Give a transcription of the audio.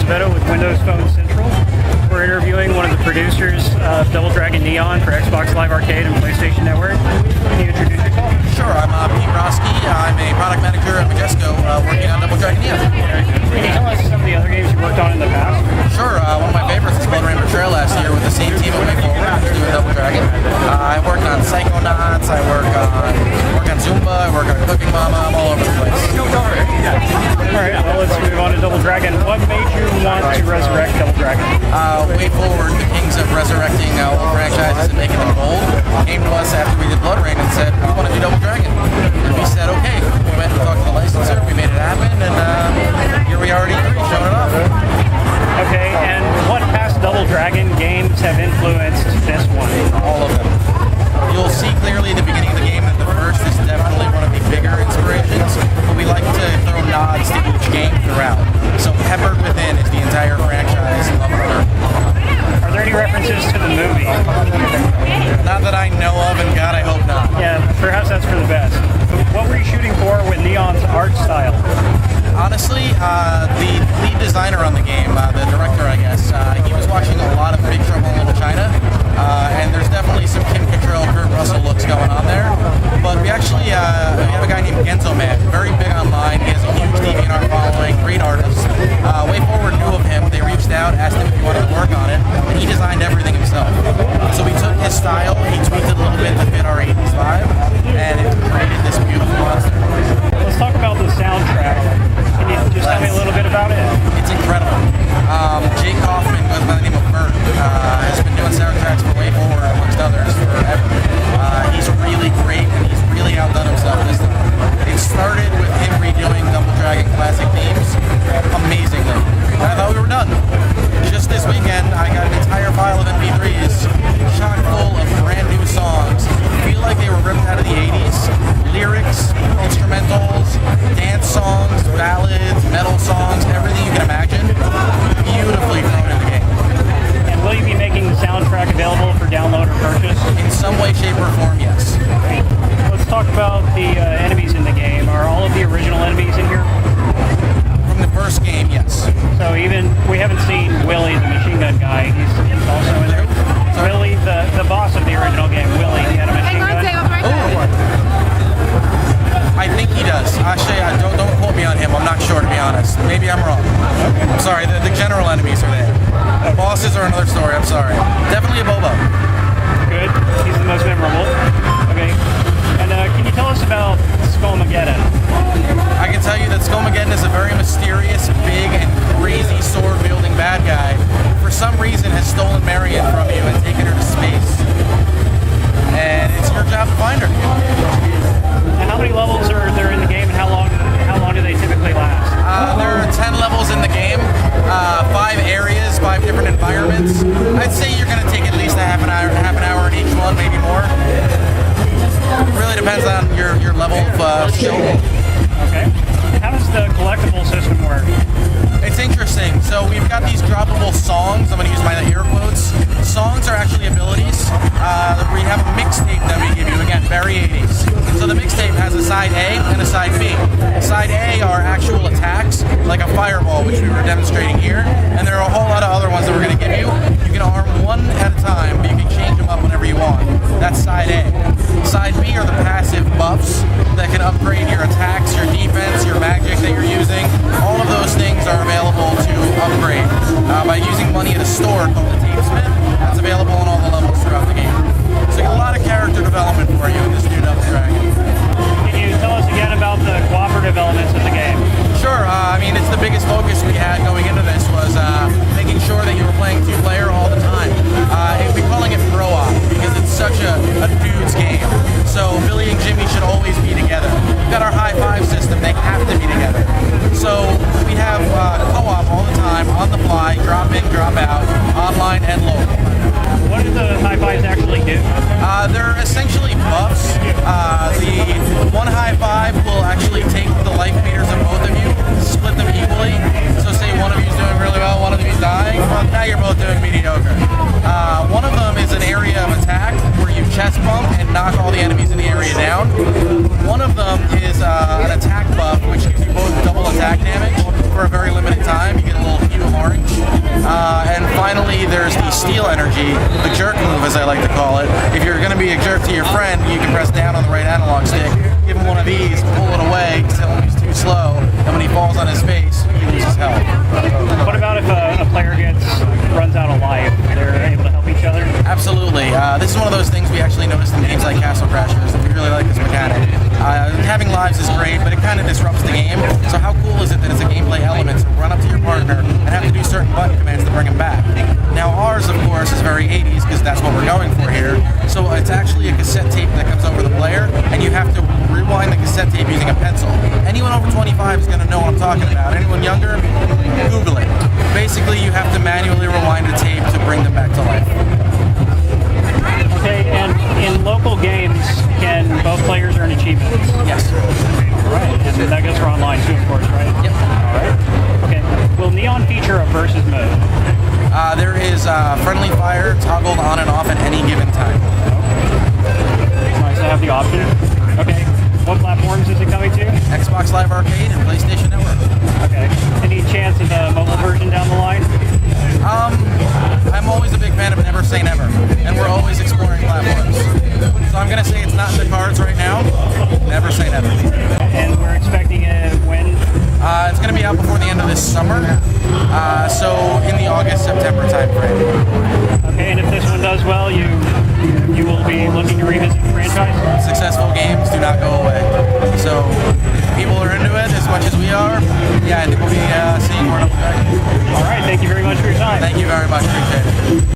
Azevedo with Windows Phone Central. We're interviewing one of the producers of Double Dragon Neon for Xbox Live Arcade and PlayStation Network. Can you introduce yourself? Sure, I'm Pete Roski. I'm a product manager at Majesco working on Double Dragon Neon. Can you tell us some of the other games you worked on in the past? Sure, one of my favorites is Blood Rain Betrayal last year with the same team at WayForward doing Double Dragon. I worked on Psychonauts, I work on Zumba, I work on Cooking Mama, I'm all over the place. Alright, well let's move on to Double Dragon. What made you want to resurrect Double Dragon? WayForward, the kings of resurrecting old franchises and making them bold, came to us after we did Blood Rain and said, we want to do Double Dragon. And we said, okay. We went and talked to the licensor, we made it happen, and here we are at E3 showing it off. Okay, and what past Double Dragon games have influenced this one? All of them. You'll see clearly at the beginning of the game that the first is definitely one of the bigger inspirations, but we like to throw nods to each game throughout. So peppered within is the entire franchise, Love and Earth. Are there any references to the movie? Not that I know of, and God, I hope not. Yeah, perhaps that's for the best. What were you shooting for with Neon's art style? Honestly, the lead designer on the game, the director, I guess, he was watching a lot of Big Trouble in Little China, and there's definitely some Kim Cattrall, Kurt Russell looks going on there. But we actually we have a guy named Genzo Man, very big online. He has a huge DeviantArt following, great artist. WayForward knew of him. They reached out, asked him if he wanted to work on it, and he designed everything himself. So we took his style, he tweaked it a little bit to fit our 80s vibe, and it created this beautiful monster. Let's talk about the soundtrack. Can you just tell me a little bit about it? It's incredible. Jake Kaufman, goes by the name of Bert, has been doing soundtracks for WayForward, amongst others, forever. He's really great, and he's really outdone himself this time. It started with him redoing Double Dragon classic themes amazingly. And I thought we were done. Just this weekend, I got an entire file of MP3s chock full of brand new songs. Feel like they were ripped out of the 80s. Lyrics, instrumentals, dance songs, ballads, metal songs, everything you can imagine. Beautifully thrown in the game. And will you be making the soundtrack available for download or purchase? In some way, shape, or form, yes. Let's talk about the enemies in the game. Are all of the original enemies in here? From the first game, yes. So even, we haven't seen Willie, the machine gun guy. He's also in there. Willie, the boss of the original game, Willie, he had a machine gun. I think he does. Actually, don't quote me on him. I'm not sure, to be honest. Maybe I'm wrong. I'm sorry. The general enemies are there. The bosses are another story. I'm sorry. Definitely a Bobo. Good. He's the most memorable. Okay. And can you tell us about Skullmageddon? I can tell you that Skullmageddon is a very mysterious, big, and crazy sword-wielding bad guy who, for some reason, has stolen Marion from you and taken her to space. And it's your job to find her. And how many levels are there in the game, and how long do they typically last? There are 10 levels in the game, 5 areas, 5 different environments. I'd say you're going to take at least half an hour in each one, maybe more. Really depends on your level of skill. Okay. How does the collectible system work? It's interesting. So we've got these droppable songs. I'm going to use my air quotes. Songs are actually abilities. We have a mixtape that we give you, again, very 80s. So the mixtape has a side A and a side B. Side A are actual attacks, like a fireball, which we were demonstrating here. And there are a whole lot of other ones that we're going to give you. You can arm one at a time, but you can change them up whenever you want. That's side A. Side B are the passive buffs that can upgrade your attacks, your defense, your magic that you're using. All of those things are available to upgrade by using money at a store called the Tapesmith. That's available on all the levels throughout the game. So you get a lot of character development for you in this new Double Dragon. Can you tell us again about the cooperative elements of the game? Sure. I mean, it's the biggest focus we had going into this was making sure that you were playing 2-player all the time. We're calling it Pro-Op because it's such a dude's game. So Billy and Jimmy should always be together. We've got our high-five system. They have to be together. So we have co-op all the time, on the fly, drop in, drop out, online and local. What do the high-fives actually do? They're essentially buffs. The one high-five will actually take the life meters of both of you, split them equally. So say one of you is doing really well, one of you is dying, well, now you're both doing mediocre. One of them is an area of attack where you chest bump and knock all the enemies in the area down. One of them is an attack buff, which gives you both double attack damage for a very limited time. You get a little Hugh Lauren there's the Steel Energy, the jerk move as I like to call it. If you're going to be a jerk to your friend, you can press down on the right analog stick, give him one of these, pull it away, tell him he's too slow, and when he falls on his face, he loses health. What about if a player runs out of life? They're able to help each other? Absolutely. This is one of those things we actually noticed in games like Castle Crashers, and we really like this mechanic. Having lives is great, but it kind of disrupts the game. So how cool is it that it's a gameplay element to run up to your partner and have to do certain button commands to bring him back? Now ours, of course, is very 80s because that's what we're going for here. So it's actually a cassette tape that comes over the player, and you have to rewind the cassette tape using a pencil. Anyone over 25 is going to know what I'm talking about. Anyone younger, Google it. Basically, you have to manually rewind the tape to bring them back to life. Okay, and in local games, can both players earn achievements? Yes. Right, and that goes for online too, of course, right? Yep. All right. Okay. Will Neon feature a versus mode? There is friendly fire toggled on and off at any given time. It's nice to have the option. Okay. What platforms is it coming to? Xbox Live Arcade and PlayStation Network. Okay. Any chance of the mobile version down the line? I'm always a big fan of never say never, and we're always exploring platforms. So I'm going to say it's not in the cards right now. Never say never. And we're expecting it when? It's going to be out before the end of this summer, so in the August-September timeframe. Okay, and if this one does well, you will be looking to revisit the franchise? Successful games do not go away. So if people are into it as much as we are, yeah, I think we'll be seeing more of them. All right, thank you very much for your time. Thank you very much. Appreciate it.